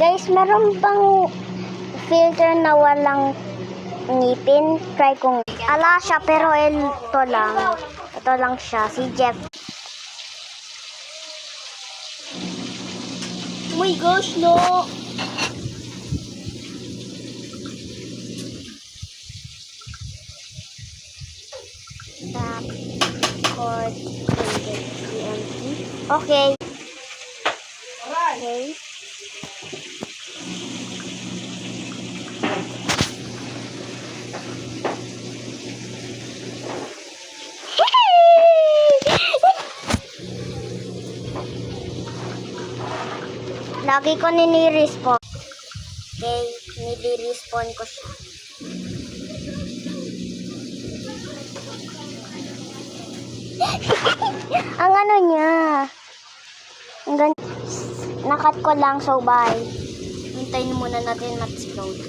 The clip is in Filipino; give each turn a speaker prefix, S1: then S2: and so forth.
S1: Guys, meron bang filter na walang ngipin? Try kong. Ala siya, pero ito lang. Ito lang siya. Si Jeff.
S2: Oh my gosh, no!
S1: Tap. Cord. TNT. Okay. Okay. Lagi ko nini-respawn. Okay, nini-respawn ko siya. Ang ano niya. Ang nakat ko lang, so bye. Hintayin muna natin mag-explode.